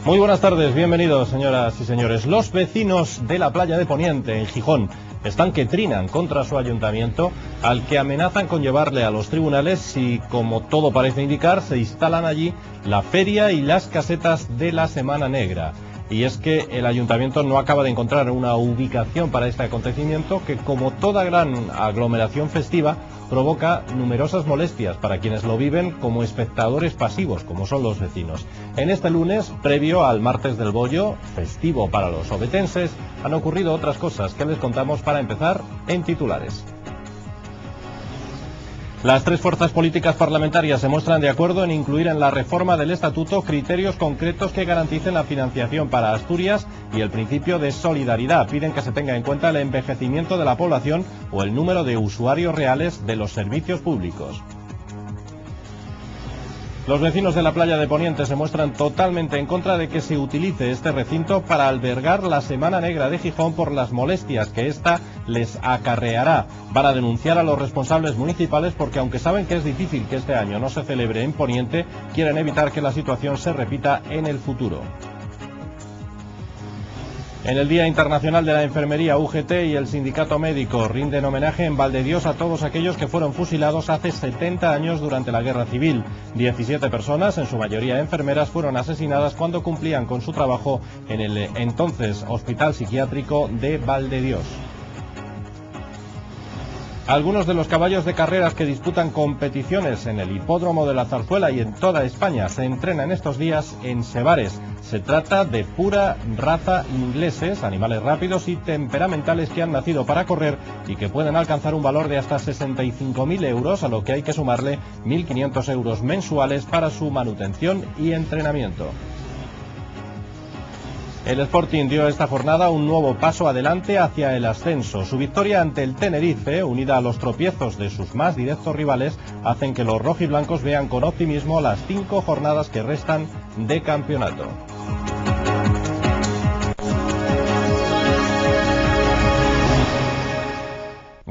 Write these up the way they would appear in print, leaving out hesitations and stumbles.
Muy buenas tardes, bienvenidos señoras y señores. Los vecinos de la playa de Poniente, en Gijón, están que trinan contra su ayuntamiento, al que amenazan con llevarle a los tribunales si, como todo parece indicar, se instalan allí la feria y las casetas de la Semana Negra. Y es que el ayuntamiento no acaba de encontrar una ubicación para este acontecimiento que, como toda gran aglomeración festiva, provoca numerosas molestias para quienes lo viven como espectadores pasivos, como son los vecinos. En este lunes, previo al Martes del Bollo, festivo para los ovetenses, han ocurrido otras cosas que les contamos para empezar en titulares. Las tres fuerzas políticas parlamentarias se muestran de acuerdo en incluir en la reforma del estatuto criterios concretos que garanticen la financiación para Asturias y el principio de solidaridad. Piden que se tenga en cuenta el envejecimiento de la población o el número de usuarios reales de los servicios públicos. Los vecinos de la playa de Poniente se muestran totalmente en contra de que se utilice este recinto para albergar la Semana Negra de Gijón por las molestias que ésta les acarreará. Van a denunciar a los responsables municipales porque, aunque saben que es difícil que este año no se celebre en Poniente, quieren evitar que la situación se repita en el futuro. En el Día Internacional de la Enfermería, UGT y el Sindicato Médico rinden homenaje en Valdedios a todos aquellos que fueron fusilados hace 70 años durante la Guerra Civil. 17 personas, en su mayoría enfermeras, fueron asesinadas cuando cumplían con su trabajo en el entonces Hospital Psiquiátrico de Valdedios. Algunos de los caballos de carreras que disputan competiciones en el hipódromo de la Zarzuela y en toda España se entrenan estos días en Sebares. Se trata de pura raza ingleses, animales rápidos y temperamentales que han nacido para correr y que pueden alcanzar un valor de hasta 65.000 euros, a lo que hay que sumarle 1.500 euros mensuales para su manutención y entrenamiento. El Sporting dio esta jornada un nuevo paso adelante hacia el ascenso. Su victoria ante el Tenerife, unida a los tropiezos de sus más directos rivales, hacen que los rojiblancos vean con optimismo las 5 jornadas que restan de campeonato.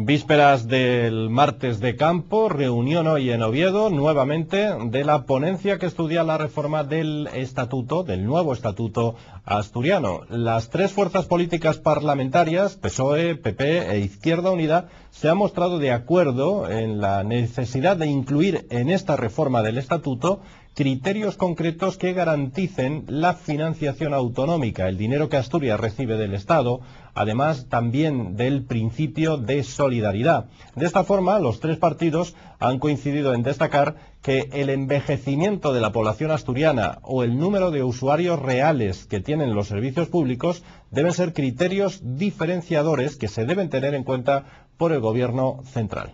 Vísperas del martes de campo, reunión hoy en Oviedo, nuevamente, de la ponencia que estudia la reforma del estatuto, del nuevo estatuto asturiano. Las tres fuerzas políticas parlamentarias, PSOE, PP e Izquierda Unida, se han mostrado de acuerdo en la necesidad de incluir en esta reforma del estatuto criterios concretos que garanticen la financiación autonómica, el dinero que Asturias recibe del Estado, además también del principio de solidaridad. De esta forma, los tres partidos han coincidido en destacar que el envejecimiento de la población asturiana o el número de usuarios reales que tienen los servicios públicos deben ser criterios diferenciadores que se deben tener en cuenta por el Gobierno central.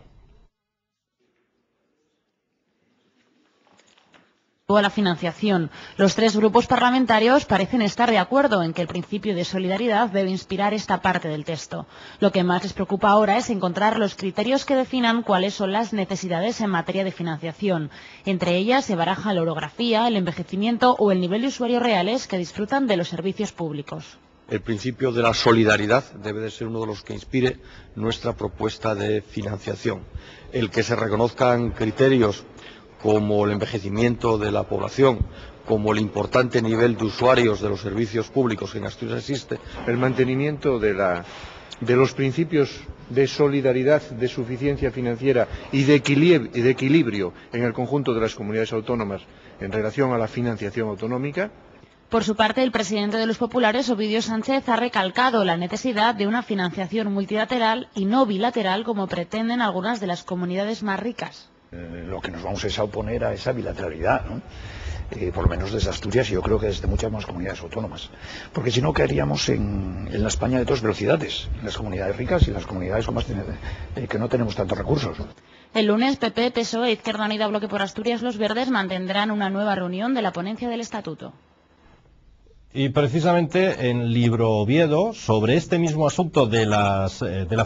A la financiación. Los tres grupos parlamentarios parecen estar de acuerdo en que el principio de solidaridad debe inspirar esta parte del texto. Lo que más les preocupa ahora es encontrar los criterios que definan cuáles son las necesidades en materia de financiación. Entre ellas se baraja la orografía, el envejecimiento o el nivel de usuarios reales que disfrutan de los servicios públicos. El principio de la solidaridad debe de ser uno de los que inspire nuestra propuesta de financiación. El que se reconozcan criterios como el envejecimiento de la población, como el importante nivel de usuarios de los servicios públicos que en Asturias existe. El mantenimiento de los principios de solidaridad, de suficiencia financiera y de equilibrio en el conjunto de las comunidades autónomas en relación a la financiación autonómica. Por su parte, el presidente de los populares, Ovidio Sánchez, ha recalcado la necesidad de una financiación multilateral y no bilateral como pretenden algunas de las comunidades más ricas. Lo que nos vamos es a oponer a esa bilateralidad, ¿no? Por lo menos desde Asturias y yo creo que desde muchas más comunidades autónomas. Porque si no, caeríamos en la España de dos velocidades, en las comunidades ricas y en las comunidades con más, que no tenemos tantos recursos. El lunes, PP, PSOE, Izquierda Unida, Bloque por Asturias, Los Verdes mantendrán una nueva reunión de la ponencia del Estatuto. Y precisamente en Libro Oviedo, sobre este mismo asunto de la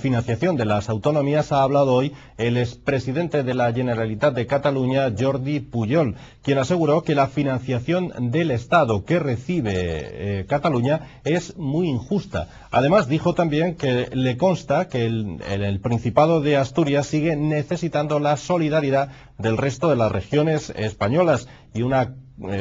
financiación de las autonomías, ha hablado hoy el expresidente de la Generalitat de Cataluña, Jordi Pujol, quien aseguró que la financiación del Estado que recibe Cataluña es muy injusta. Además, dijo también que le consta que el Principado de Asturias sigue necesitando la solidaridad del resto de las regiones españolas y una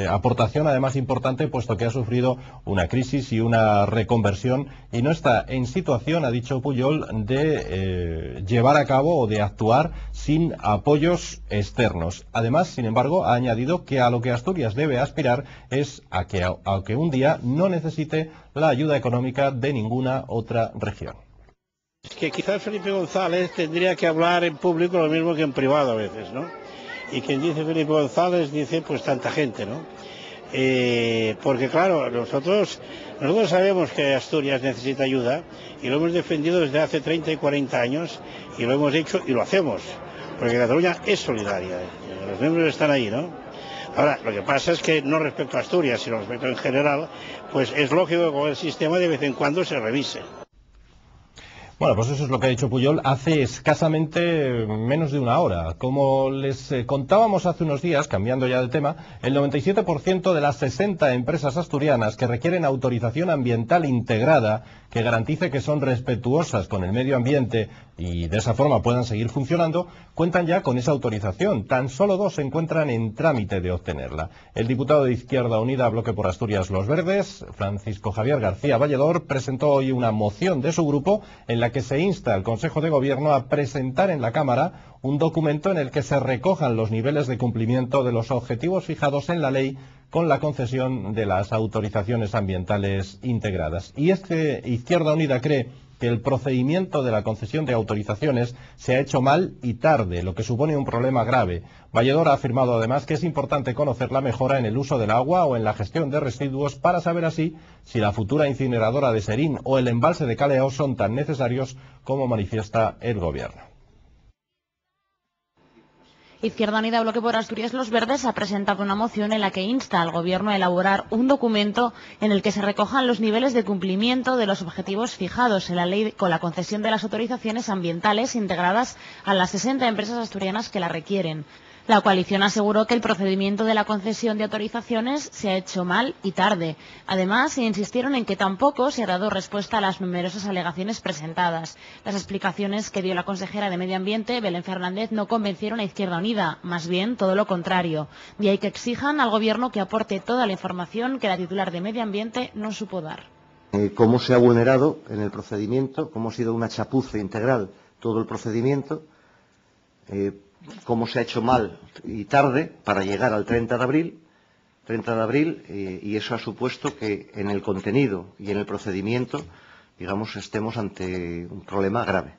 aportación además importante, puesto que ha sufrido una crisis y una reconversión y no está en situación, ha dicho Pujol, de llevar a cabo o de actuar sin apoyos externos. Además, sin embargo, ha añadido que a lo que Asturias debe aspirar es a que un día no necesite la ayuda económica de ninguna otra región. Es que quizás Felipe González tendría que hablar en público lo mismo que en privado a veces, ¿no? Y quien dice Felipe González dice pues tanta gente, ¿no? Porque claro, nosotros sabemos que Asturias necesita ayuda y lo hemos defendido desde hace 30 y 40 años y lo hemos hecho y lo hacemos, porque Cataluña es solidaria, los miembros están ahí, ¿no? Ahora, lo que pasa es que no respecto a Asturias, sino respecto en general, pues es lógico que con el sistema de vez en cuando se revise. Bueno, pues eso es lo que ha dicho Pujol hace escasamente menos de una hora. Como les contábamos hace unos días, cambiando ya de tema, el 97% de las 60 empresas asturianas que requieren autorización ambiental integrada, que garantice que son respetuosas con el medio ambiente y de esa forma puedan seguir funcionando, cuentan ya con esa autorización. Tan solo 2 se encuentran en trámite de obtenerla. El diputado de Izquierda Unida, Bloque por Asturias Los Verdes, Francisco Javier García Valledor, presentó hoy una moción de su grupo en la que se insta al Consejo de Gobierno a presentar en la Cámara un documento en el que se recojan los niveles de cumplimiento de los objetivos fijados en la ley con la concesión de las autorizaciones ambientales integradas. Y es que Izquierda Unida cree que el procedimiento de la concesión de autorizaciones se ha hecho mal y tarde, lo que supone un problema grave. Valledor ha afirmado además que es importante conocer la mejora en el uso del agua o en la gestión de residuos para saber así si la futura incineradora de Serín o el embalse de Caleao son tan necesarios como manifiesta el Gobierno. Izquierda Unida, Bloque por Asturias Los Verdes ha presentado una moción en la que insta al Gobierno a elaborar un documento en el que se recojan los niveles de cumplimiento de los objetivos fijados en la ley con la concesión de las autorizaciones ambientales integradas a las 60 empresas asturianas que la requieren. La coalición aseguró que el procedimiento de la concesión de autorizaciones se ha hecho mal y tarde. Además, insistieron en que tampoco se ha dado respuesta a las numerosas alegaciones presentadas. Las explicaciones que dio la consejera de Medio Ambiente, Belén Fernández, no convencieron a Izquierda Unida, más bien todo lo contrario. De ahí que exijan al Gobierno que aporte toda la información que la titular de Medio Ambiente no supo dar. Cómo se ha vulnerado en el procedimiento, cómo ha sido una chapuza integral todo el procedimiento, cómo se ha hecho mal y tarde para llegar al 30 de abril, y eso ha supuesto que en el contenido y en el procedimiento, digamos, estemos ante un problema grave.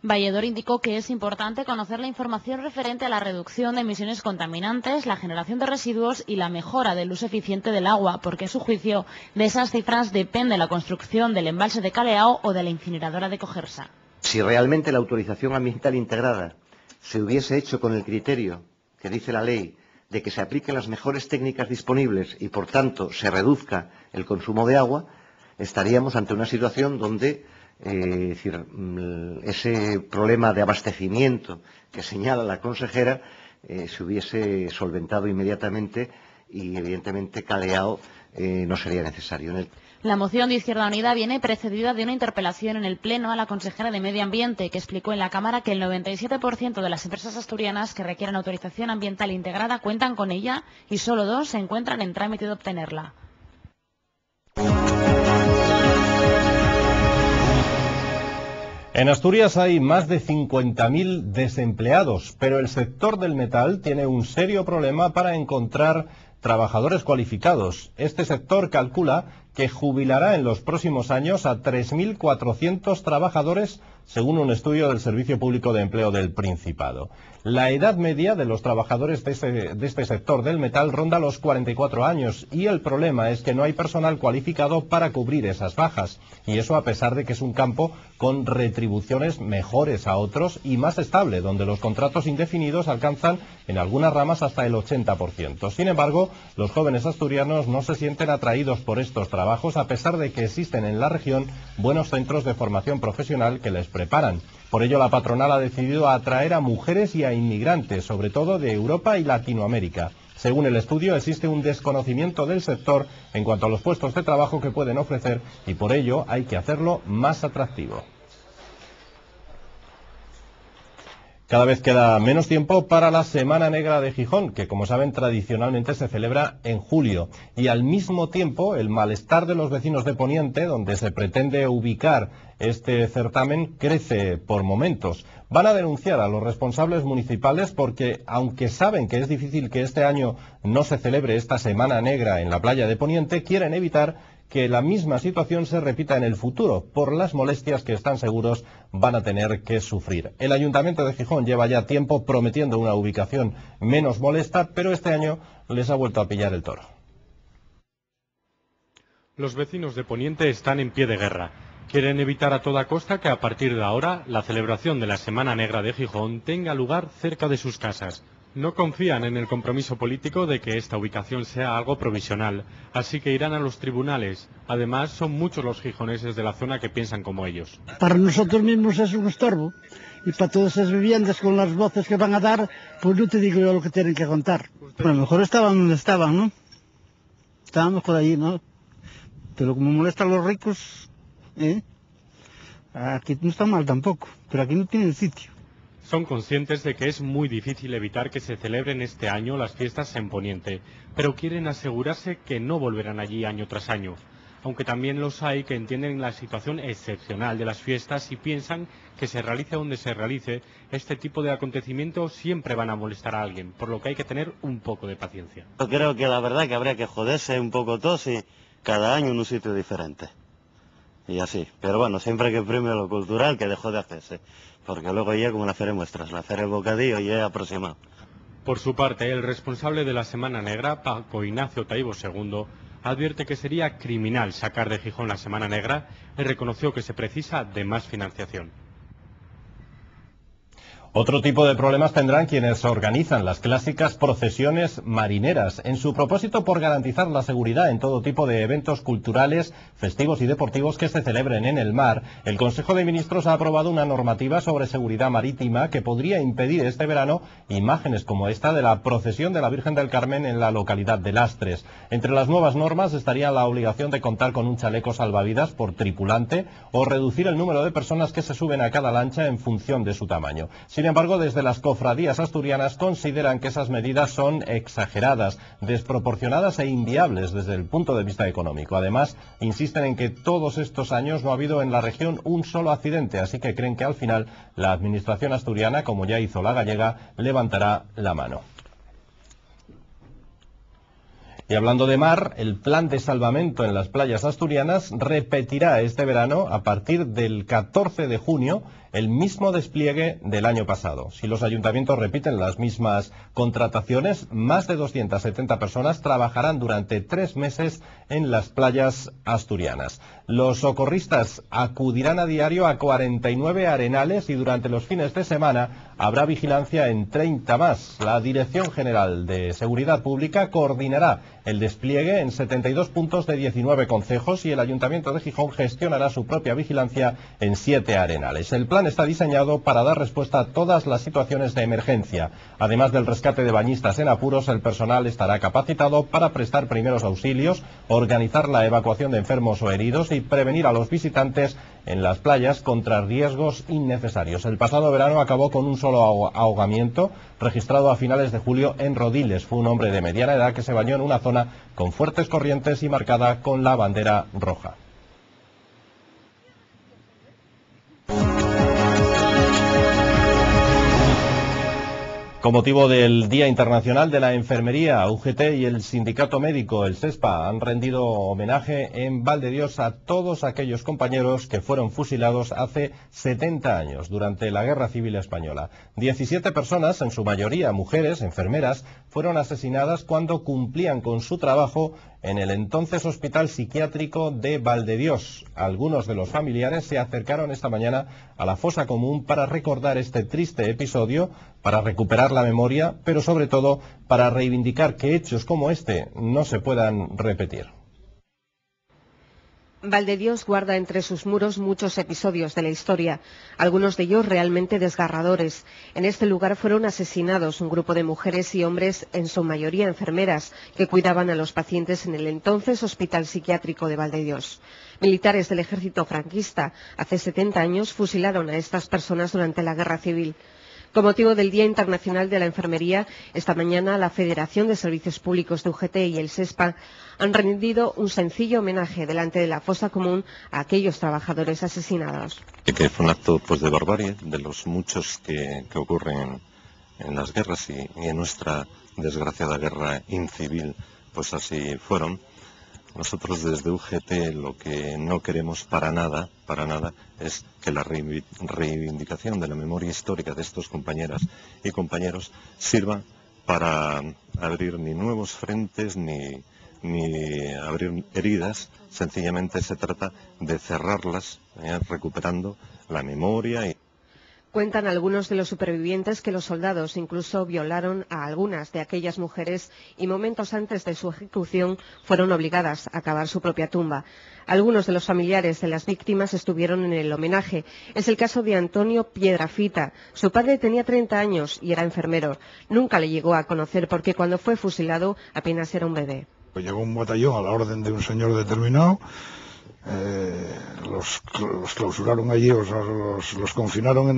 Valledor indicó que es importante conocer la información referente a la reducción de emisiones contaminantes, la generación de residuos y la mejora del uso eficiente del agua, porque a su juicio de esas cifras depende la construcción del embalse de Caleao o de la incineradora de Cogersa. Si realmente la autorización ambiental integrada se hubiese hecho con el criterio que dice la ley de que se apliquen las mejores técnicas disponibles y, por tanto, se reduzca el consumo de agua, estaríamos ante una situación donde ese problema de abastecimiento que señala la consejera se hubiese solventado inmediatamente y, evidentemente, Caleao no sería necesario. La moción de Izquierda Unida viene precedida de una interpelación en el Pleno a la consejera de Medio Ambiente, que explicó en la Cámara que el 97% de las empresas asturianas que requieren autorización ambiental integrada cuentan con ella y solo 2 se encuentran en trámite de obtenerla. En Asturias hay más de 50.000 desempleados, pero el sector del metal tiene un serio problema para encontrar trabajadores cualificados. Este sector calcula que jubilará en los próximos años a 3.400 trabajadores, según un estudio del Servicio Público de Empleo del Principado. La edad media de los trabajadores de este sector del metal ronda los 44 años y el problema es que no hay personal cualificado para cubrir esas bajas. Y eso a pesar de que es un campo con retribuciones mejores a otros y más estable, donde los contratos indefinidos alcanzan en algunas ramas hasta el 80%. Sin embargo, los jóvenes asturianos no se sienten atraídos por estos trabajos a pesar de que existen en la región buenos centros de formación profesional que les preparan. Por ello, la patronal ha decidido atraer a mujeres y a inmigrantes, sobre todo de Europa y Latinoamérica. Según el estudio, existe un desconocimiento del sector en cuanto a los puestos de trabajo que pueden ofrecer y por ello hay que hacerlo más atractivo. Cada vez queda menos tiempo para la Semana Negra de Gijón, que como saben tradicionalmente se celebra en julio. Y al mismo tiempo el malestar de los vecinos de Poniente, donde se pretende ubicar este certamen, crece por momentos. Van a denunciar a los responsables municipales porque, aunque saben que es difícil que este año no se celebre esta Semana Negra en la playa de Poniente, quieren evitar que la misma situación se repita en el futuro, por las molestias que están seguros van a tener que sufrir. El Ayuntamiento de Gijón lleva ya tiempo prometiendo una ubicación menos molesta, pero este año les ha vuelto a pillar el toro. Los vecinos de Poniente están en pie de guerra. Quieren evitar a toda costa que a partir de ahora la celebración de la Semana Negra de Gijón tenga lugar cerca de sus casas. No confían en el compromiso político de que esta ubicación sea algo provisional, así que irán a los tribunales. Además, son muchos los gijoneses de la zona que piensan como ellos. Para nosotros mismos es un estorbo, y para todas esas viviendas con las voces que van a dar, pues no te digo yo lo que tienen que contar. A lo mejor estaban donde estaban, ¿no? Estaban mejor allí, ¿no? Pero como molestan a los ricos, aquí no está mal tampoco, pero aquí no tienen sitio. Son conscientes de que es muy difícil evitar que se celebren este año las fiestas en Poniente, pero quieren asegurarse que no volverán allí año tras año, aunque también los hay que entienden la situación excepcional de las fiestas y piensan que se realice donde se realice, este tipo de acontecimientos siempre van a molestar a alguien, por lo que hay que tener un poco de paciencia. Yo creo que la verdad que habría que joderse un poco todos y cada año en un sitio diferente. Y así, pero bueno, siempre que prime lo cultural que dejó de hacerse, porque luego ya como la feria muestras, la feria del bocadillo ya aproximado. Por su parte, el responsable de la Semana Negra, Paco Ignacio Taibo II, advierte que sería criminal sacar de Gijón la Semana Negra y reconoció que se precisa de más financiación. Otro tipo de problemas tendrán quienes organizan las clásicas procesiones marineras. En su propósito por garantizar la seguridad en todo tipo de eventos culturales, festivos y deportivos que se celebren en el mar, el Consejo de Ministros ha aprobado una normativa sobre seguridad marítima que podría impedir este verano imágenes como esta de la procesión de la Virgen del Carmen en la localidad de Lastres. Entre las nuevas normas estaría la obligación de contar con un chaleco salvavidas por tripulante o reducir el número de personas que se suben a cada lancha en función de su tamaño. Sin embargo, desde las cofradías asturianas consideran que esas medidas son exageradas, desproporcionadas e inviables desde el punto de vista económico. Además, insisten en que todos estos años no ha habido en la región un solo accidente, así que creen que al final la administración asturiana, como ya hizo la gallega, levantará la mano. Y hablando de mar, el plan de salvamento en las playas asturianas repetirá este verano, a partir del 14 de junio, el mismo despliegue del año pasado. Si los ayuntamientos repiten las mismas contrataciones, más de 270 personas trabajarán durante 3 meses en las playas asturianas. Los socorristas acudirán a diario a 49 arenales y durante los fines de semana habrá vigilancia en 30 más. La Dirección General de Seguridad Pública coordinará el despliegue en 72 puntos de 19 concejos y el Ayuntamiento de Gijón gestionará su propia vigilancia en 7 arenales. El plan está diseñado para dar respuesta a todas las situaciones de emergencia. Además del rescate de bañistas en apuros, el personal estará capacitado para prestar primeros auxilios, organizar la evacuación de enfermos o heridos y prevenir a los visitantes en las playas contra riesgos innecesarios. El pasado verano acabó con un solo ahogamiento registrado a finales de julio en Rodiles. Fue un hombre de mediana edad que se bañó en una zona con fuertes corrientes y marcada con la bandera roja. Con motivo del Día Internacional de la Enfermería, UGT y el Sindicato Médico, el SESPA, han rendido homenaje en Valdedios a todos aquellos compañeros que fueron fusilados hace 70 años durante la Guerra Civil Española. 17 personas, en su mayoría mujeres, enfermeras, fueron asesinadas cuando cumplían con su trabajo en el entonces Hospital Psiquiátrico de Valdedios. Algunos de los familiares se acercaron esta mañana a la fosa común para recordar este triste episodio, para recuperar la memoria, pero sobre todo para reivindicar que hechos como este no se puedan repetir. Valdedios guarda entre sus muros muchos episodios de la historia, algunos de ellos realmente desgarradores. En este lugar fueron asesinados un grupo de mujeres y hombres, en su mayoría enfermeras, que cuidaban a los pacientes en el entonces Hospital Psiquiátrico de Valdedios. Militares del ejército franquista hace 70 años fusilaron a estas personas durante la Guerra Civil. Con motivo del Día Internacional de la Enfermería, esta mañana la Federación de Servicios Públicos de UGT y el SESPA han rendido un sencillo homenaje delante de la fosa común a aquellos trabajadores asesinados. Que fue un acto de barbarie, de los muchos que ocurren en las guerras y en nuestra desgraciada guerra incivil, pues así fueron. Nosotros desde UGT lo que no queremos para nada, es que la reivindicación de la memoria histórica de estos compañeras y compañeros sirva para abrir ni nuevos frentes ni abrir heridas. Sencillamente se trata de cerrarlas, recuperando la memoria. Cuentan algunos de los supervivientes que los soldados incluso violaron a algunas de aquellas mujeres y momentos antes de su ejecución fueron obligadas a cavar su propia tumba. Algunos de los familiares de las víctimas estuvieron en el homenaje. Es el caso de Antonio Piedrafita. Su padre tenía 30 años y era enfermero. Nunca le llegó a conocer porque cuando fue fusilado apenas era un bebé. Llegó un batallón a la orden de un señor determinado. Los clausuraron allí, o sea, los confinaron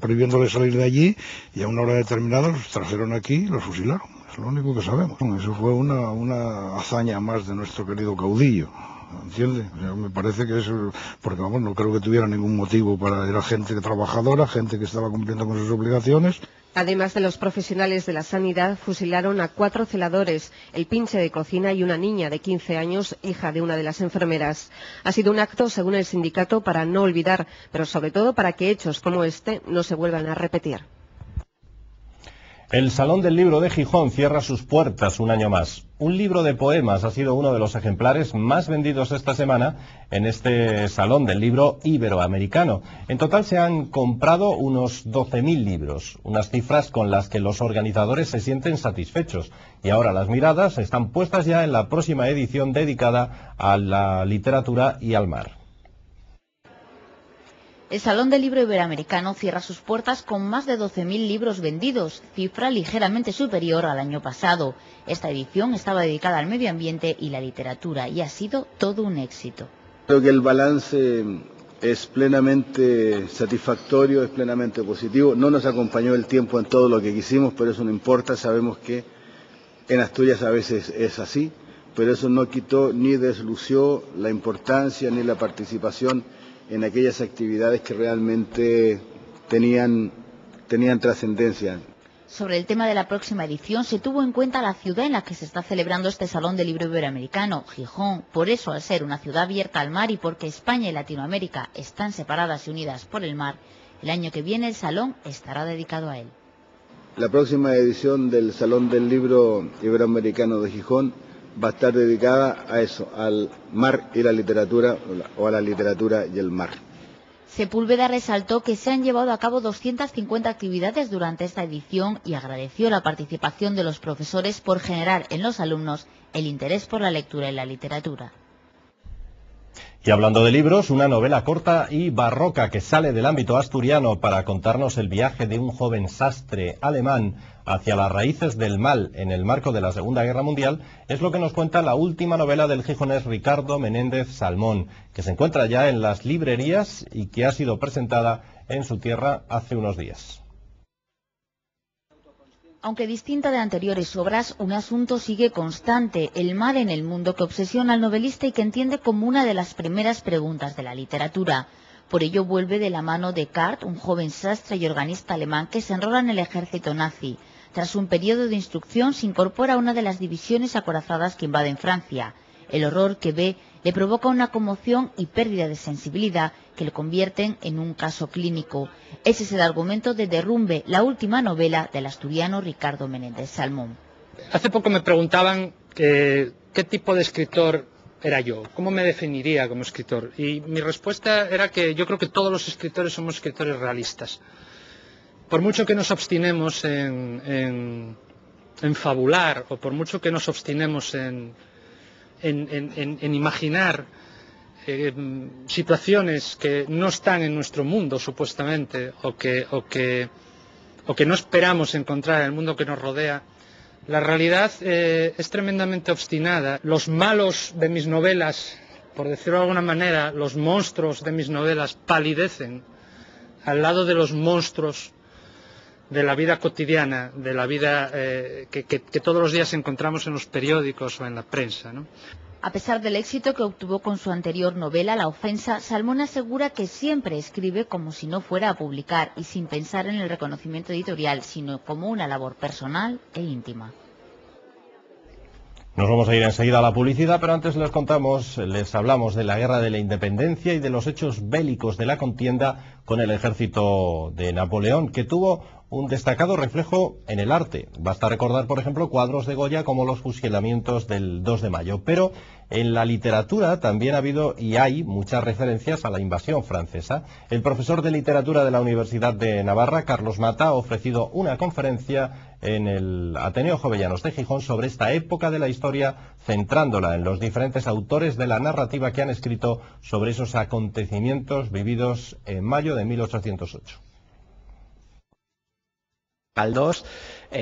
prohibiéndoles salir de allí, y a una hora determinada los trajeron aquí y los fusilaron. Es lo único que sabemos. Eso fue una hazaña más de nuestro querido caudillo, ¿entiende? O sea, me parece que es porque vamos, no creo que tuviera ningún motivo era gente trabajadora, gente que estaba cumpliendo con sus obligaciones. Además de los profesionales de la sanidad, fusilaron a 4 celadores, el pinche de cocina y una niña de 15 años, hija de una de las enfermeras. Ha sido un acto, según el sindicato, para no olvidar, pero sobre todo para que hechos como este no se vuelvan a repetir. El Salón del Libro de Gijón cierra sus puertas un año más. Un libro de poemas ha sido uno de los ejemplares más vendidos esta semana en este Salón del Libro Iberoamericano. En total se han comprado unos 12.000 libros, unas cifras con las que los organizadores se sienten satisfechos. Y ahora las miradas están puestas ya en la próxima edición dedicada a la literatura y al mar. El Salón del Libro Iberoamericano cierra sus puertas con más de 12.000 libros vendidos, cifra ligeramente superior al año pasado. Esta edición estaba dedicada al medio ambiente y la literatura y ha sido todo un éxito. Creo que el balance es plenamente satisfactorio, es plenamente positivo. No nos acompañó el tiempo en todo lo que quisimos, pero eso no importa. Sabemos que en Asturias a veces es así, pero eso no quitó ni deslució la importancia ni la participación en aquellas actividades que realmente tenían trascendencia. Sobre el tema de la próxima edición se tuvo en cuenta la ciudad en la que se está celebrando este Salón del Libro Iberoamericano, Gijón. Por eso, al ser una ciudad abierta al mar y porque España y Latinoamérica están separadas y unidas por el mar, el año que viene el salón estará dedicado a él. La próxima edición del Salón del Libro Iberoamericano de Gijón va a estar dedicada a eso, al mar y la literatura, o a la literatura y el mar. Sepúlveda resaltó que se han llevado a cabo 250 actividades durante esta edición y agradeció la participación de los profesores por generar en los alumnos el interés por la lectura y la literatura. Y hablando de libros, una novela corta y barroca que sale del ámbito asturiano para contarnos el viaje de un joven sastre alemán hacia las raíces del mal en el marco de la Segunda Guerra Mundial, es lo que nos cuenta la última novela del gijonés Ricardo Menéndez Salmón, que se encuentra ya en las librerías y que ha sido presentada en su tierra hace unos días. Aunque distinta de anteriores obras, un asunto sigue constante, el mal en el mundo que obsesiona al novelista y que entiende como una de las primeras preguntas de la literatura. Por ello vuelve de la mano de Kurt, un joven sastre y organista alemán que se enrola en el ejército nazi. Tras un periodo de instrucción se incorpora a una de las divisiones acorazadas que invaden Francia. El horror que ve le provoca una conmoción y pérdida de sensibilidad que le convierten en un caso clínico. Ese es el argumento de Derrumbe, la última novela del asturiano Ricardo Menéndez Salmón. Hace poco me preguntaban qué tipo de escritor era yo, cómo me definiría como escritor. Y mi respuesta era que yo creo que todos los escritores somos escritores realistas. Por mucho que nos obstinemos en fabular, o por mucho que nos obstinemos en imaginar situaciones que no están en nuestro mundo supuestamente o que no esperamos encontrar en el mundo que nos rodea, la realidad es tremendamente obstinada. Los malos de mis novelas, por decirlo de alguna manera, los monstruos de mis novelas palidecen al lado de los monstruos de la vida cotidiana, de la vida que todos los días encontramos en los periódicos o en la prensa, ¿no? A pesar del éxito que obtuvo con su anterior novela, La ofensa, Salmón asegura que siempre escribe como si no fuera a publicar y sin pensar en el reconocimiento editorial, sino como una labor personal e íntima. Nos vamos a ir enseguida a la publicidad, pero antes les hablamos de la Guerra de la Independencia y de los hechos bélicos de la contienda con el ejército de Napoleón, que tuvo un destacado reflejo en el arte. Basta recordar, por ejemplo, cuadros de Goya como los fusilamientos del 2 de mayo. Pero en la literatura también ha habido y hay muchas referencias a la invasión francesa. El profesor de literatura de la Universidad de Navarra, Carlos Mata, ha ofrecido una conferencia en el Ateneo Jovellanos de Gijón sobre esta época de la historia, centrándola en los diferentes autores de la narrativa que han escrito sobre esos acontecimientos vividos en mayo de 1808. Galdós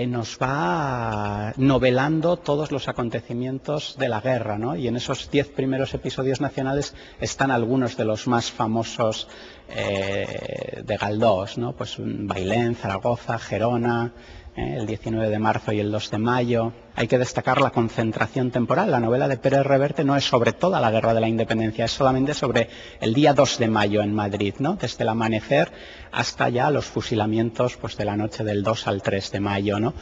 nos va novelando todos los acontecimientos de la guerra, ¿no? Y en esos 10 primeros episodios nacionales están algunos de los más famosos de Galdós, ¿no? Pues Bailén, Zaragoza, Gerona, el 19 de marzo y el 2 de mayo. Hay que destacar la concentración temporal. La novela de Pérez Reverte no es sobre toda la Guerra de la Independencia, es solamente sobre el día 2 de mayo en Madrid, ¿no? Desde el amanecer hasta ya los fusilamientos, pues, de la noche del 2 al 3 de mayo, ¿no?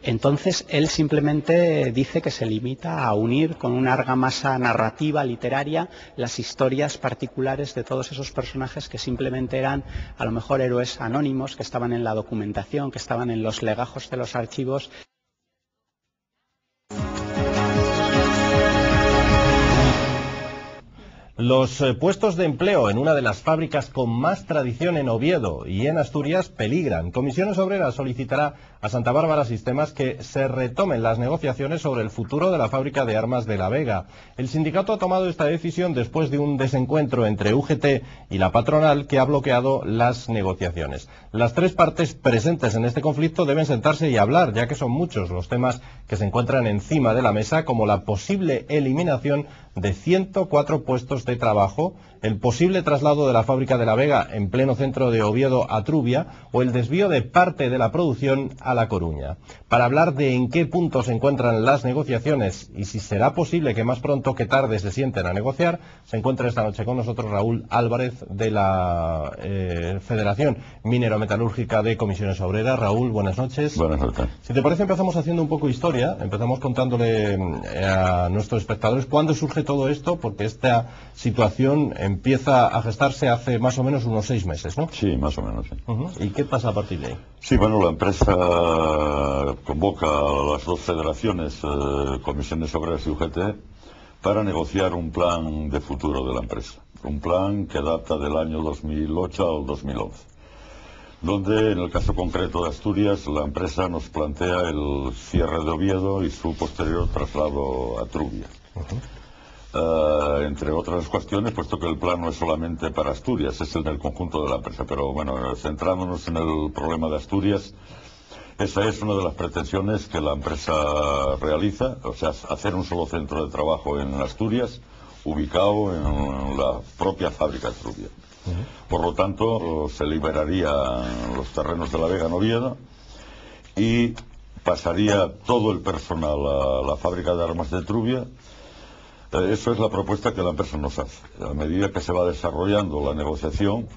Entonces él simplemente dice que se limita a unir con una argamasa narrativa, literaria, las historias particulares de todos esos personajes que simplemente eran a lo mejor héroes anónimos, que estaban en la documentación, que estaban en los legajos de los archivos. Los puestos de empleo en una de las fábricas con más tradición en Oviedo y en Asturias peligran. Comisiones Obreras solicitará a Santa Bárbara Sistemas que se retomen las negociaciones sobre el futuro de la fábrica de armas de La Vega. El sindicato ha tomado esta decisión después de un desencuentro entre UGT y la patronal que ha bloqueado las negociaciones. Las tres partes presentes en este conflicto deben sentarse y hablar, ya que son muchos los temas que se encuentran encima de la mesa, como la posible eliminación de 104 puestos de trabajo, el posible traslado de la fábrica de La Vega en pleno centro de Oviedo a Trubia o el desvío de parte de la producción a La Coruña. Para hablar de en qué punto se encuentran las negociaciones y si será posible que más pronto que tarde se sienten a negociar, se encuentra esta noche con nosotros Raúl Álvarez de la Federación Minero-Metalúrgica de Comisiones Obreras. Raúl, buenas noches. Buenas noches. Si te parece, empezamos haciendo un poco de historia, empezamos contándole a nuestros espectadores cuándo surge todo esto, porque esta situación empieza a gestarse hace más o menos unos 6 meses, ¿no? Sí, más o menos, sí. ¿Y qué pasa a partir de ahí? Sí, bueno, la empresa convoca a las dos federaciones, Comisiones Obreras y UGT, para negociar un plan de futuro de la empresa. Un plan que data del año 2008 al 2011. Donde, en el caso concreto de Asturias, la empresa nos plantea el cierre de Oviedo y su posterior traslado a Trubia. Entre otras cuestiones, puesto que el plan no es solamente para Asturias, es en el conjunto de la empresa. Pero bueno, centrándonos en el problema de Asturias, esa es una de las pretensiones que la empresa realiza, o sea, hacer un solo centro de trabajo en Asturias, ubicado en la propia fábrica de Trubia. Por lo tanto, se liberarían los terrenos de La Vega en Oviedo y pasaría todo el personal a la fábrica de armas de Trubia. Eso es la propuesta que la empresa nos hace. A medida que se va desarrollando la negociación,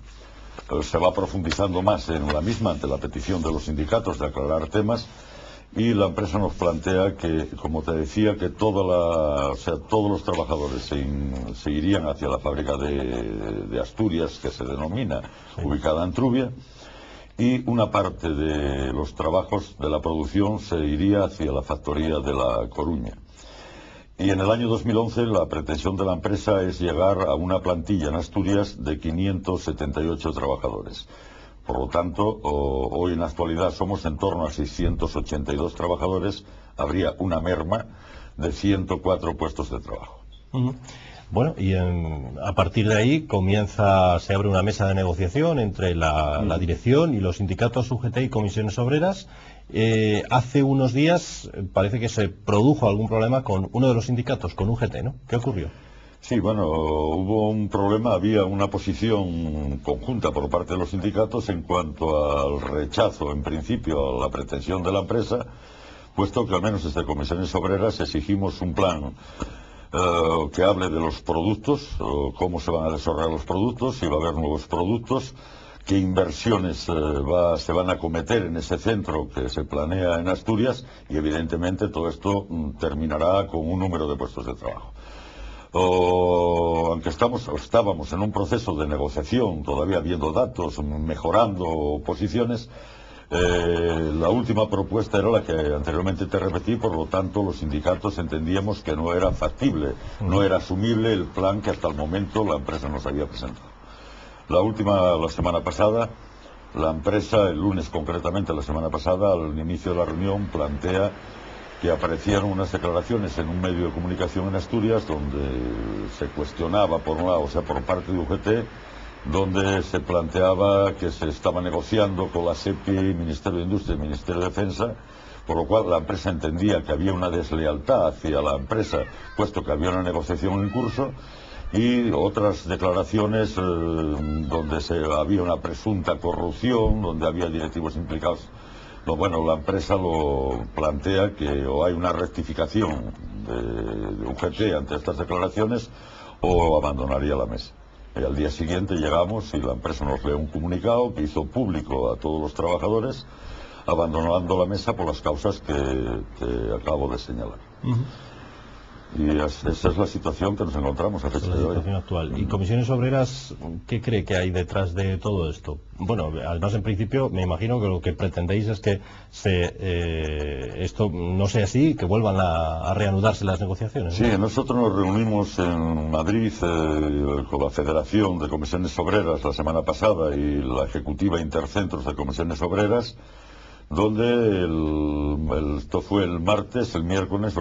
se va profundizando más en la misma ante la petición de los sindicatos de aclarar temas, y la empresa nos plantea que, como te decía, que todos los trabajadores se irían hacia la fábrica de Asturias, que se denomina, ubicada en Trubia, y una parte de los trabajos de la producción se iría hacia la factoría de La Coruña. Y en el año 2011 la pretensión de la empresa es llegar a una plantilla en Asturias de 578 trabajadores. Por lo tanto, hoy en la actualidad somos en torno a 682 trabajadores, habría una merma de 104 puestos de trabajo. Bueno, y a partir de ahí se abre una mesa de negociación entre la dirección y los sindicatos UGT y Comisiones Obreras. Hace unos días parece que se produjo algún problema con uno de los sindicatos, con UGT, ¿no? ¿Qué ocurrió? Sí, bueno, hubo un problema, había una posición conjunta por parte de los sindicatos en cuanto al rechazo, en principio, a la pretensión de la empresa, puesto que al menos desde Comisiones Obreras exigimos un plan que hable de los productos, cómo se van a desarrollar los productos, si va a haber nuevos productos, qué inversiones se van a cometer en ese centro que se planea en Asturias, y evidentemente todo esto terminará con un número de puestos de trabajo. Aunque estábamos en un proceso de negociación, todavía viendo datos, mejorando posiciones, la última propuesta era la que anteriormente te repetí, por lo tanto los sindicatos entendíamos que no era factible, no era asumible el plan que hasta el momento la empresa nos había presentado. La semana pasada, la empresa, el lunes concretamente, la semana pasada, al inicio de la reunión, plantea que aparecieron unas declaraciones en un medio de comunicación en Asturias donde se cuestionaba, por un lado, o sea, por parte de UGT, donde se planteaba que se estaba negociando con la SEPI, Ministerio de Industria y Ministerio de Defensa, por lo cual la empresa entendía que había una deslealtad hacia la empresa, puesto que había una negociación en curso, y otras declaraciones donde había una presunta corrupción, donde había directivos implicados. Bueno, la empresa lo plantea que o hay una rectificación de UGT ante estas declaraciones o abandonaría la mesa. Y al día siguiente llegamos y la empresa nos lee un comunicado que hizo público a todos los trabajadores, abandonando la mesa por las causas que acabo de señalar. Y esa es la situación que nos encontramos a fecha de hoy. La situación actual. ¿Y Comisiones Obreras qué cree que hay detrás de todo esto? Bueno, además en principio me imagino que lo que pretendéis es que esto no sea así, que vuelvan a reanudarse las negociaciones, ¿no? Sí, nosotros nos reunimos en Madrid con la Federación de Comisiones Obreras la semana pasada y la Ejecutiva Intercentros de Comisiones Obreras, donde esto fue el martes, el miércoles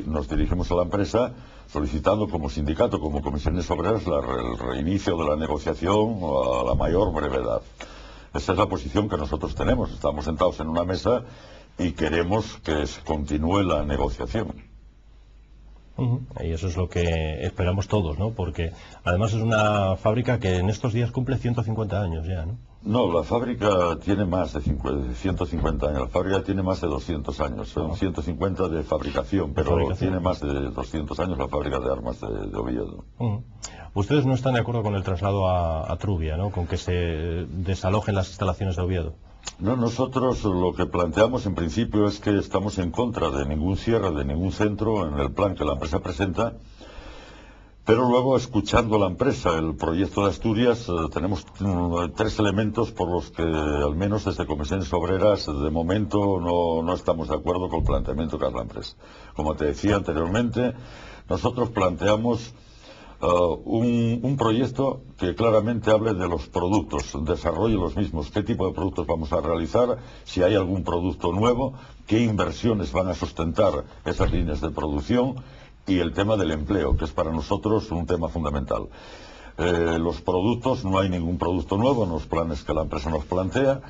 nos dirigimos a la empresa solicitando como sindicato, como Comisiones Obreras, el reinicio de la negociación a la mayor brevedad. Esa es la posición que nosotros tenemos. Estamos sentados en una mesa y queremos que continúe la negociación. Y eso es lo que esperamos todos, ¿no? Porque además es una fábrica que en estos días cumple 150 años ya, ¿no? No, la fábrica tiene más de 150 años, la fábrica tiene más de 200 años, son 150 de fabricación, pero tiene más de 200 años la fábrica de armas de Oviedo. Ustedes no están de acuerdo con el traslado a Trubia, ¿no? Con que se desalojen las instalaciones de Oviedo. No, nosotros lo que planteamos en principio es que estamos en contra de ningún cierre de ningún centro en el plan que la empresa presenta. Pero luego, escuchando a la empresa, el proyecto de Asturias, tenemos tres elementos por los que, al menos desde Comisiones Obreras, de momento no estamos de acuerdo con el planteamiento que hace la empresa. Como te decía anteriormente, nosotros planteamos un proyecto que claramente hable de los productos, desarrolle los mismos, qué tipo de productos vamos a realizar, si hay algún producto nuevo, qué inversiones van a sustentar esas líneas de producción, y el tema del empleo, que es para nosotros un tema fundamental. Los productos, no hay ningún producto nuevo en los planes que la empresa nos plantea.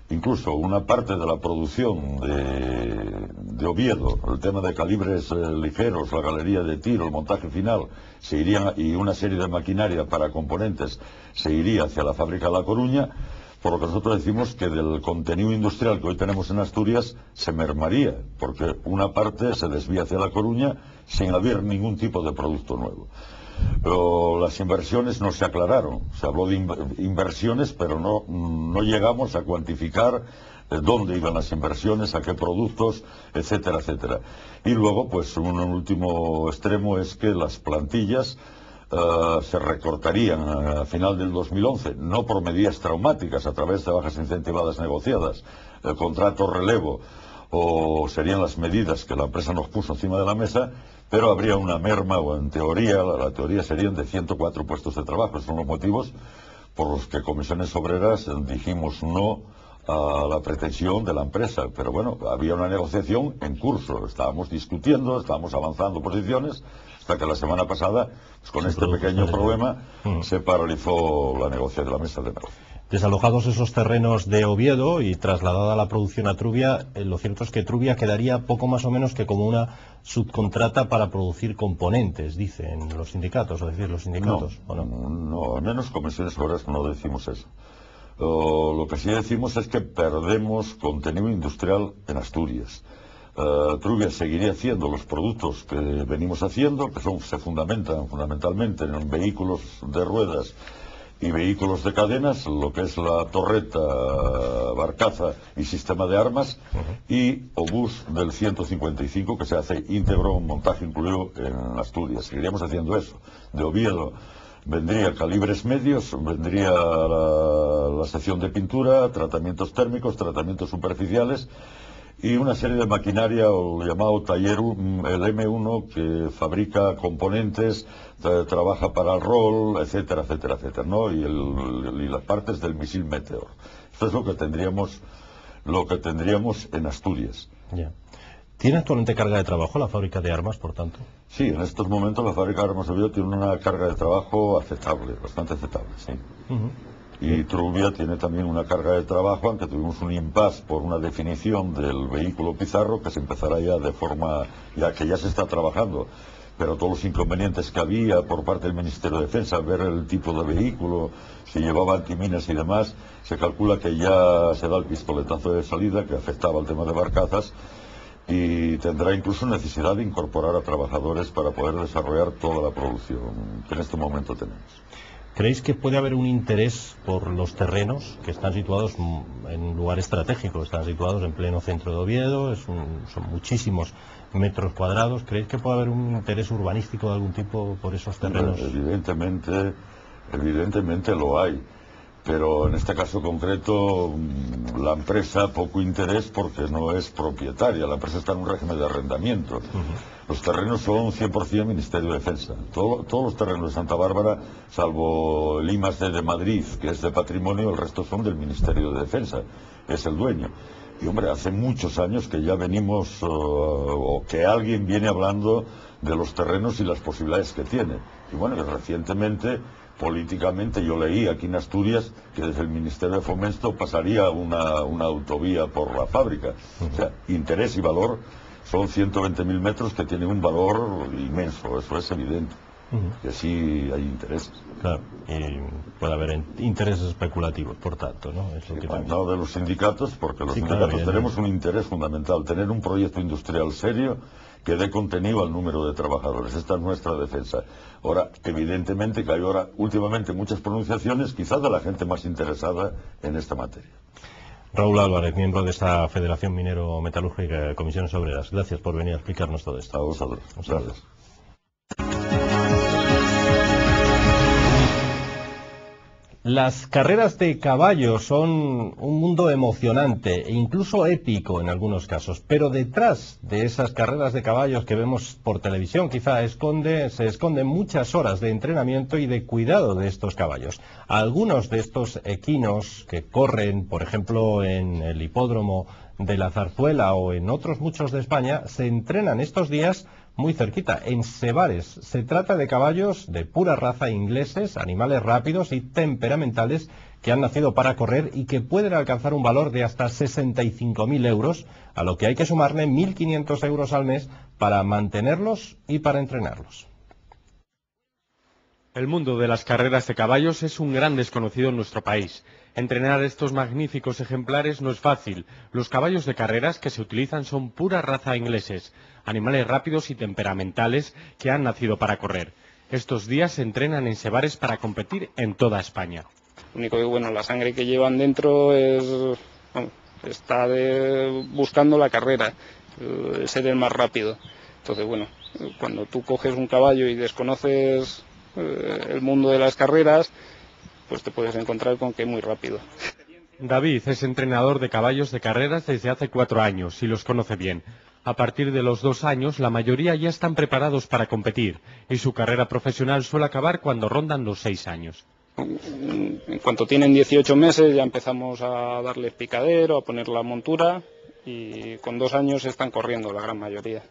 Incluso una parte de la producción de Oviedo, el tema de calibres ligeros, la galería de tiro, el montaje final, se irían, y una serie de maquinaria para componentes se iría hacia la fábrica de La Coruña. Por lo que nosotros decimos que del contenido industrial que hoy tenemos en Asturias se mermaría, porque una parte se desvía hacia La Coruña sin haber ningún tipo de producto nuevo. Pero las inversiones no se aclararon. Se habló de inversiones, pero no llegamos a cuantificar dónde iban las inversiones, a qué productos, etcétera, etcétera. Y luego, pues un último extremo es que las plantillas se recortarían a final del 2011, no por medidas traumáticas a través de bajas incentivadas negociadas, el contrato relevo, o serían las medidas que la empresa nos puso encima de la mesa, pero habría una merma, o en teoría, la teoría serían de 104 puestos de trabajo. Esos son los motivos por los que Comisiones Obreras dijimos no a la pretensión de la empresa. Pero bueno, había una negociación en curso, estábamos discutiendo, estábamos avanzando posiciones, hasta que la semana pasada, pues con este pequeño problema, se paralizó la negociación de la mesa de negociación. Desalojados esos terrenos de Oviedo y trasladada la producción a Trubia, lo cierto es que Trubia quedaría poco más o menos que como una subcontrata para producir componentes, dicen los sindicatos, es decir, los sindicatos. No, al menos Comisiones Obreras no decimos eso. Lo que sí decimos es que perdemos contenido industrial en Asturias. Trubia seguiría haciendo los productos que venimos haciendo, que se fundamentan fundamentalmente en vehículos de ruedas y vehículos de cadenas, lo que es la torreta, barcaza y sistema de armas, y obús del 155, que se hace íntegro, montaje incluido en Asturias. Seguiríamos haciendo eso. De Oviedo vendría calibres medios, vendría la sección de pintura, tratamientos térmicos, tratamientos superficiales, y una serie de maquinaria, o llamado taller, el M1, que fabrica componentes, trabaja para el rol, etcétera, etcétera, etcétera, ¿no? Y las partes del misil Meteor. Esto es lo que tendríamos en Asturias. Ya. ¿Tiene actualmente carga de trabajo la fábrica de armas, por tanto? Sí, en estos momentos la fábrica de armas de Oviedo tiene una carga de trabajo aceptable, bastante aceptable, sí. Y Trubia tiene también una carga de trabajo, aunque tuvimos un impasse por una definición del vehículo Pizarro, que se empezará ya de forma, que ya se está trabajando, pero todos los inconvenientes que había por parte del Ministerio de Defensa, ver el tipo de vehículo, si llevaba antiminas y demás, se calcula que ya se da el pistoletazo de salida que afectaba al tema de barcazas, y tendrá incluso necesidad de incorporar a trabajadores para poder desarrollar toda la producción que en este momento tenemos. ¿Creéis que puede haber un interés por los terrenos que están situados en un lugar estratégico? Están situados en pleno centro de Oviedo, son muchísimos metros cuadrados. ¿Creéis que puede haber un interés urbanístico de algún tipo por esos terrenos? Evidentemente lo hay. Pero en este caso concreto la empresa poco interés porque no es propietaria, la empresa está en un régimen de arrendamiento. Los terrenos son 100% Ministerio de Defensa. Todos los terrenos de Santa Bárbara, salvo el I+D de Madrid, que es de patrimonio, el resto son del Ministerio de Defensa, es el dueño. Y hombre, hace muchos años que ya venimos, o que alguien viene hablando de los terrenos y las posibilidades que tiene. Y bueno, que recientemente, políticamente, yo leí aquí en Asturias que desde el Ministerio de Fomento pasaría una autovía por la fábrica. O sea, interés y valor son 120.000 metros que tienen un valor inmenso, eso es evidente. Que sí hay intereses. Claro, y puede haber intereses especulativos, por tanto, ¿no? Eso que no de los sindicatos, porque los sindicatos tenemos un interés fundamental, tener un proyecto industrial serio que dé contenido al número de trabajadores. Esta es nuestra defensa. Ahora, evidentemente que hay ahora últimamente muchas pronunciaciones, quizás de la gente más interesada en esta materia. Raúl Álvarez, miembro de esta Federación Minero Metalúrgica, Comisiones Obreras. Gracias por venir a explicarnos todo esto. A vosotros. Gracias. Las carreras de caballos son un mundo emocionante e incluso épico en algunos casos, pero detrás de esas carreras de caballos que vemos por televisión quizá se esconden muchas horas de entrenamiento y de cuidado de estos caballos. Algunos de estos equinos que corren, por ejemplo, en el hipódromo de la Zarzuela o en otros muchos de España, se entrenan estos días muy cerquita, en Sevares. Se trata de caballos de pura raza ingleses, animales rápidos y temperamentales que han nacido para correr y que pueden alcanzar un valor de hasta 65.000 euros, a lo que hay que sumarle 1.500 euros al mes para mantenerlos y para entrenarlos. El mundo de las carreras de caballos es un gran desconocido en nuestro país. Entrenar estos magníficos ejemplares no es fácil. Los caballos de carreras que se utilizan son pura raza ingleses, animales rápidos y temperamentales que han nacido para correr. Estos días se entrenan en Sevares para competir en toda España. Lo único que, bueno, la sangre que llevan dentro está buscando la carrera, ser el más rápido. Entonces, bueno, cuando tú coges un caballo y desconoces el mundo de las carreras, pues te puedes encontrar con que es muy rápido. David es entrenador de caballos de carreras desde hace 4 años y los conoce bien. A partir de los 2 años, la mayoría ya están preparados para competir y su carrera profesional suele acabar cuando rondan los 6 años. En cuanto tienen 18 meses ya empezamos a darles picadero, a poner la montura y con 2 años están corriendo la gran mayoría.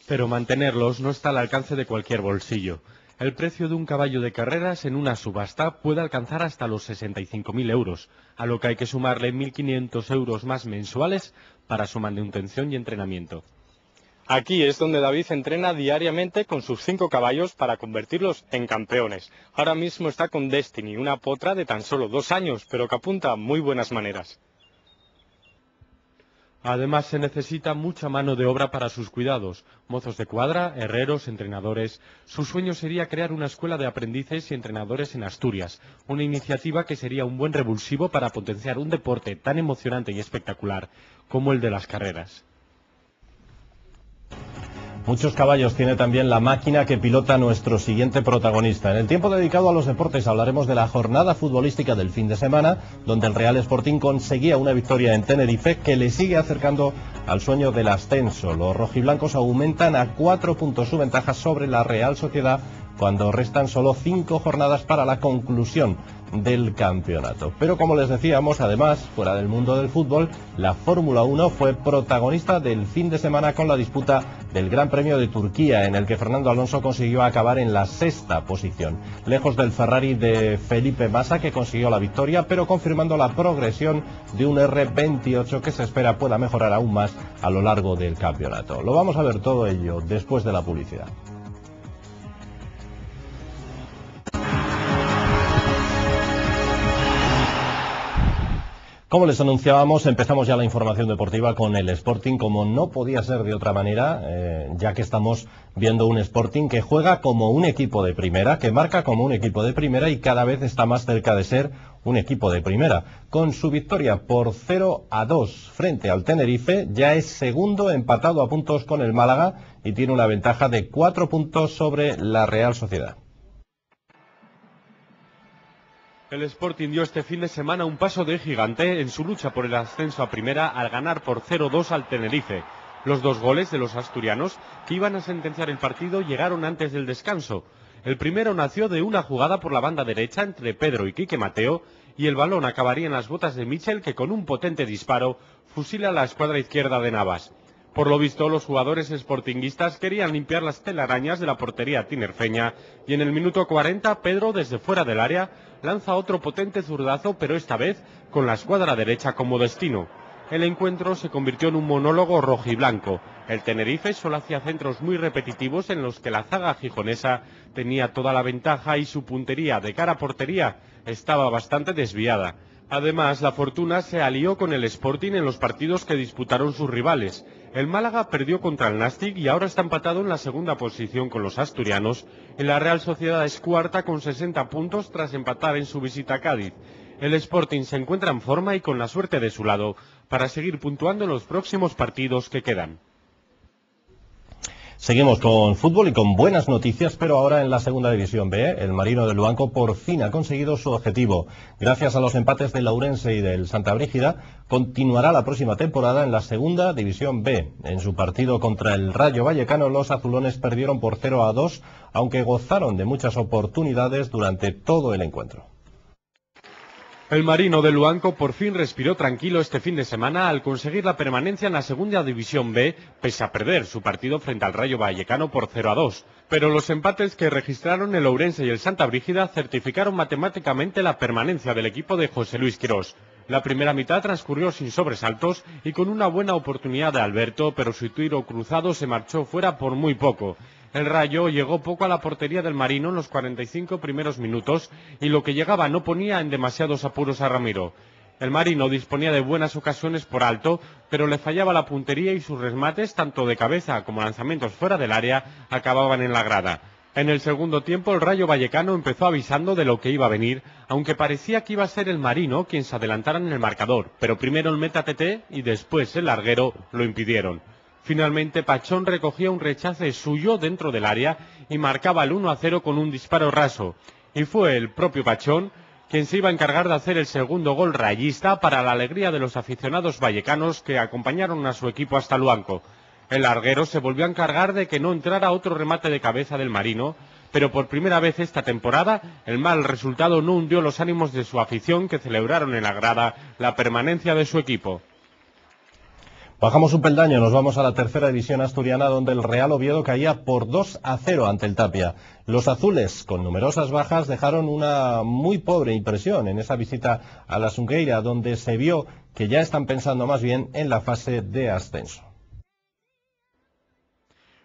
Pero mantenerlos no está al alcance de cualquier bolsillo. El precio de un caballo de carreras en una subasta puede alcanzar hasta los 65.000 euros, a lo que hay que sumarle 1.500 euros más mensuales para su manutención y entrenamiento. Aquí es donde David entrena diariamente con sus 5 caballos para convertirlos en campeones. Ahora mismo está con Destiny, una potra de tan solo 2 años, pero que apunta a muy buenas maneras. Además se necesita mucha mano de obra para sus cuidados, mozos de cuadra, herreros, entrenadores. Su sueño sería crear una escuela de aprendices y entrenadores en Asturias, una iniciativa que sería un buen revulsivo para potenciar un deporte tan emocionante y espectacular como el de las carreras. Muchos caballos tiene también la máquina que pilota nuestro siguiente protagonista. En el tiempo dedicado a los deportes hablaremos de la jornada futbolística del fin de semana, donde el Real Sporting conseguía una victoria en Tenerife que le sigue acercando al sueño del ascenso. Los rojiblancos aumentan a 4 puntos su ventaja sobre la Real Sociedad cuando restan solo 5 jornadas para la conclusión del campeonato. Pero como les decíamos, además, fuera del mundo del fútbol, la Fórmula 1 fue protagonista del fin de semana con la disputa del Gran Premio de Turquía, en el que Fernando Alonso consiguió acabar en la 6ª posición, lejos del Ferrari de Felipe Massa, que consiguió la victoria, pero confirmando la progresión de un R28 que se espera pueda mejorar aún más a lo largo del campeonato. Lo vamos a ver todo ello después de la publicidad. Como les anunciábamos, empezamos ya la información deportiva con el Sporting, como no podía ser de otra manera, ya que estamos viendo un Sporting que juega como un equipo de primera, que marca como un equipo de primera y cada vez está más cerca de ser un equipo de primera. Con su victoria por 0-2 frente al Tenerife, ya es segundo, empatado a puntos con el Málaga y tiene una ventaja de 4 puntos sobre la Real Sociedad. El Sporting dio este fin de semana un paso de gigante en su lucha por el ascenso a primera al ganar por 0-2 al Tenerife. Los 2 goles de los asturianos que iban a sentenciar el partido llegaron antes del descanso. El primero nació de una jugada por la banda derecha entre Pedro y Quique Mateo y el balón acabaría en las botas de Michel, que con un potente disparo fusila a la escuadra izquierda de Navas. Por lo visto, los jugadores sportinguistas querían limpiar las telarañas de la portería tinerfeña y en el minuto 40 Pedro, desde fuera del área, lanza otro potente zurdazo, pero esta vez con la escuadra derecha como destino. El encuentro se convirtió en un monólogo rojiblanco. El Tenerife solo hacía centros muy repetitivos en los que la zaga gijonesa tenía toda la ventaja y su puntería de cara a portería estaba bastante desviada. Además, la fortuna se alió con el Sporting en los partidos que disputaron sus rivales. El Málaga perdió contra el Nastic y ahora está empatado en la 2ª posición con los asturianos. La Real Sociedad es cuarta con 60 puntos tras empatar en su visita a Cádiz. El Sporting se encuentra en forma y con la suerte de su lado para seguir puntuando en los próximos partidos que quedan. Seguimos con fútbol y con buenas noticias, pero ahora en la 2ª División B, el Marino de Luanco por fin ha conseguido su objetivo. Gracias a los empates del Ourense y del Santa Brígida, continuará la próxima temporada en la 2ª División B. En su partido contra el Rayo Vallecano, los azulones perdieron por 0-2, aunque gozaron de muchas oportunidades durante todo el encuentro. El Marino de Luanco por fin respiró tranquilo este fin de semana al conseguir la permanencia en la 2ª División B, pese a perder su partido frente al Rayo Vallecano por 0-2. Pero los empates que registraron el Ourense y el Santa Brígida certificaron matemáticamente la permanencia del equipo de José Luis Quirós. La primera mitad transcurrió sin sobresaltos y con una buena oportunidad de Alberto, pero su tiro cruzado se marchó fuera por muy poco. El Rayo llegó poco a la portería del Marino en los 45 primeros minutos y lo que llegaba no ponía en demasiados apuros a Ramiro. El Marino disponía de buenas ocasiones por alto, pero le fallaba la puntería y sus remates, tanto de cabeza como lanzamientos fuera del área, acababan en la grada. En el segundo tiempo el Rayo Vallecano empezó avisando de lo que iba a venir, aunque parecía que iba a ser el Marino quien se adelantara en el marcador, pero primero el meta-TT y después el larguero lo impidieron. Finalmente Pachón recogía un rechace suyo dentro del área y marcaba el 1-0 con un disparo raso. Y fue el propio Pachón quien se iba a encargar de hacer el segundo gol rayista para la alegría de los aficionados vallecanos que acompañaron a su equipo hasta Luanco. El larguero se volvió a encargar de que no entrara otro remate de cabeza del Marino, pero por primera vez esta temporada el mal resultado no hundió los ánimos de su afición, que celebraron en la grada la permanencia de su equipo. Bajamos un peldaño, nos vamos a la tercera división asturiana, donde el Real Oviedo caía por 2-0 ante el Tapia. Los azules, con numerosas bajas, dejaron una muy pobre impresión en esa visita a la Xunqueira, donde se vio que ya están pensando más bien en la fase de ascenso.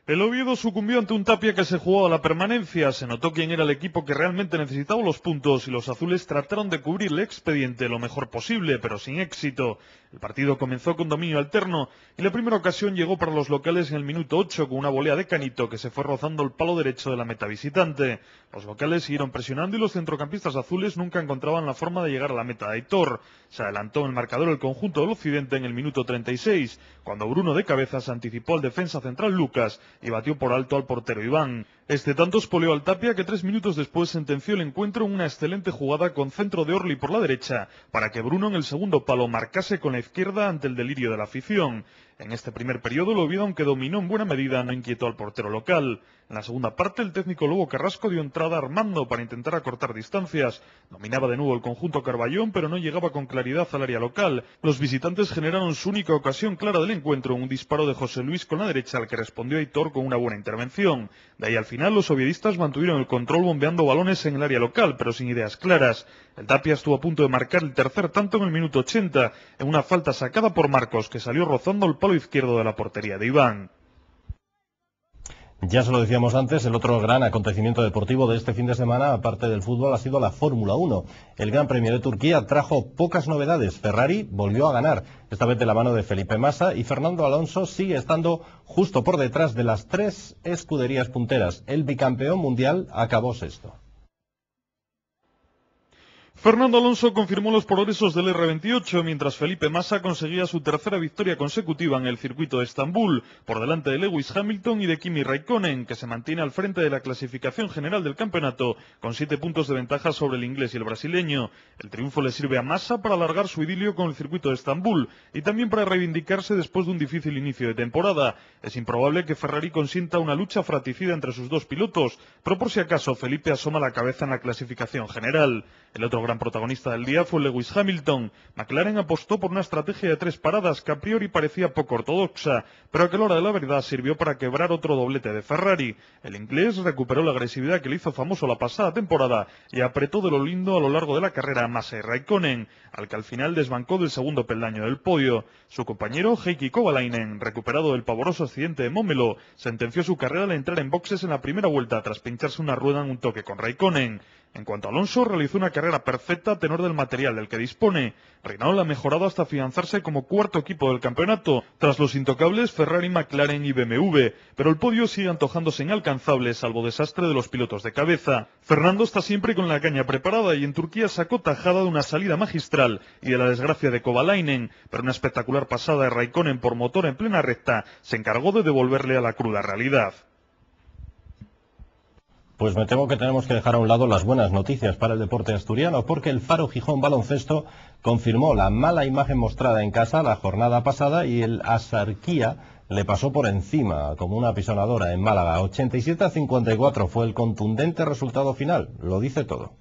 El Oviedo sucumbió ante un Tapia que se jugó a la permanencia. Se notó quién era el equipo que realmente necesitaba los puntos y los azules trataron de cubrir el expediente lo mejor posible, pero sin éxito. El partido comenzó con dominio alterno y la primera ocasión llegó para los locales en el minuto 8 con una volea de Canito que se fue rozando el palo derecho de la meta visitante. Los locales siguieron presionando y los centrocampistas azules nunca encontraban la forma de llegar a la meta de Aitor. Se adelantó en el marcador el conjunto del Occidente en el minuto 36, cuando Bruno de cabeza se anticipó al defensa central Lucas y batió por alto al portero Iván. Este tanto espoleó al Tapia, que 3 minutos después sentenció el encuentro en una excelente jugada con centro de Orli por la derecha, para que Bruno en el segundo palo marcase con la izquierda ante el delirio de la afición. En este primer periodo, el Oviedo, aunque dominó en buena medida, no inquietó al portero local. En la segunda parte, el técnico Lobo Carrasco dio entrada a Armando para intentar acortar distancias. Dominaba de nuevo el conjunto Carballón, pero no llegaba con claridad al área local. Los visitantes generaron su única ocasión clara del encuentro, un disparo de José Luis con la derecha, al que respondió Aitor con una buena intervención. De ahí al final, los oviedistas mantuvieron el control bombeando balones en el área local, pero sin ideas claras. El Tapia estuvo a punto de marcar el tercer tanto en el minuto 80, en una falta sacada por Marcos, que salió rozando el palo izquierdo de la portería de Iván. Ya se lo decíamos antes, el otro gran acontecimiento deportivo de este fin de semana, aparte del fútbol, ha sido la Fórmula 1. El Gran Premio de Turquía trajo pocas novedades. Ferrari volvió a ganar, esta vez de la mano de Felipe Massa, y Fernando Alonso sigue estando justo por detrás de las 3 escuderías punteras. El bicampeón mundial acabó sexto. Fernando Alonso confirmó los progresos del R28, mientras Felipe Massa conseguía su tercera victoria consecutiva en el circuito de Estambul, por delante de Lewis Hamilton y de Kimi Raikkonen, que se mantiene al frente de la clasificación general del campeonato, con 7 puntos de ventaja sobre el inglés y el brasileño. El triunfo le sirve a Massa para alargar su idilio con el circuito de Estambul, y también para reivindicarse después de un difícil inicio de temporada. Es improbable que Ferrari consienta una lucha fratricida entre sus dos pilotos, pero por si acaso Felipe asoma la cabeza en la clasificación general. El otro gran protagonista del día fue Lewis Hamilton. McLaren apostó por una estrategia de 3 paradas que a priori parecía poco ortodoxa, pero que a la hora de la verdad sirvió para quebrar otro doblete de Ferrari. El inglés recuperó la agresividad que le hizo famoso la pasada temporada y apretó de lo lindo a lo largo de la carrera a Massa y Raikkonen, al que al final desbancó del segundo peldaño del podio. Su compañero Heikki Kovalainen, recuperado del pavoroso accidente de Mómelo, sentenció su carrera al entrar en boxes en la primera vuelta tras pincharse una rueda en un toque con Raikkonen. En cuanto a Alonso, realizó una carrera perfecta a tenor del material del que dispone. Renault ha mejorado hasta afianzarse como cuarto equipo del campeonato, tras los intocables Ferrari, McLaren y BMW, pero el podio sigue antojándose inalcanzable, salvo desastre de los pilotos de cabeza. Fernando está siempre con la caña preparada y en Turquía sacó tajada de una salida magistral y de la desgracia de Kovalainen, pero una espectacular pasada de Raikkonen por motor en plena recta se encargó de devolverle a la cruda realidad. Pues me temo que tenemos que dejar a un lado las buenas noticias para el deporte asturiano, porque el Faro Gijón Baloncesto confirmó la mala imagen mostrada en casa la jornada pasada y el Asarquía le pasó por encima como una apisonadora en Málaga. 87-54 fue el contundente resultado final, lo dice todo.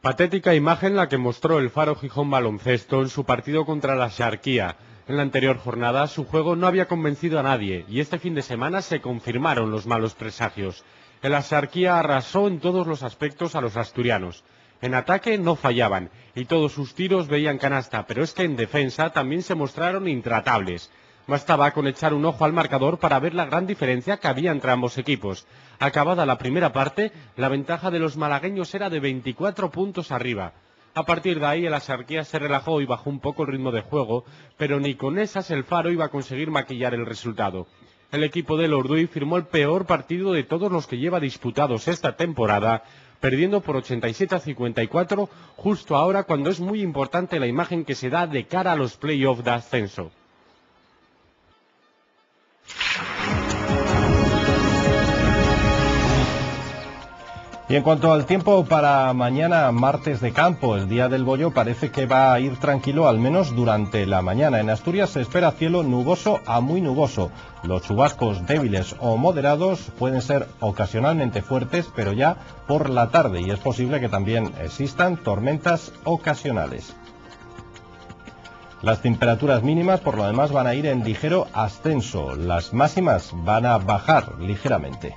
Patética imagen la que mostró el Faro Gijón Baloncesto en su partido contra la Asarquía. En la anterior jornada su juego no había convencido a nadie y este fin de semana se confirmaron los malos presagios. El Asarquía arrasó en todos los aspectos a los asturianos. En ataque no fallaban y todos sus tiros veían canasta, pero es que en defensa también se mostraron intratables. Bastaba con echar un ojo al marcador para ver la gran diferencia que había entre ambos equipos. Acabada la primera parte, la ventaja de los malagueños era de 24 puntos arriba. A partir de ahí el Asarquía se relajó y bajó un poco el ritmo de juego, pero ni con esas el Faro iba a conseguir maquillar el resultado. El equipo de Lorduy firmó el peor partido de todos los que lleva disputados esta temporada, perdiendo por 87-54 justo ahora cuando es muy importante la imagen que se da de cara a los play-offs de ascenso. Y en cuanto al tiempo para mañana, martes de campo, el día del bollo, parece que va a ir tranquilo, al menos durante la mañana. En Asturias se espera cielo nuboso a muy nuboso. Los chubascos débiles o moderados pueden ser ocasionalmente fuertes, pero ya por la tarde, y es posible que también existan tormentas ocasionales. Las temperaturas mínimas, por lo demás, van a ir en ligero ascenso. Las máximas van a bajar ligeramente.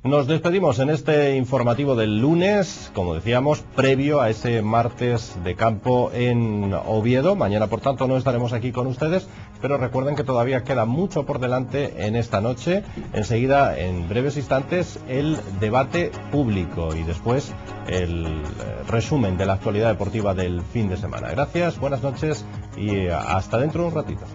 Nos despedimos en este informativo del lunes, como decíamos, previo a ese martes de campo en Oviedo. Mañana, por tanto, no estaremos aquí con ustedes, pero recuerden que todavía queda mucho por delante en esta noche. Enseguida, en breves instantes, el debate público y después el resumen de la actualidad deportiva del fin de semana. Gracias, buenas noches y hasta dentro de un ratito.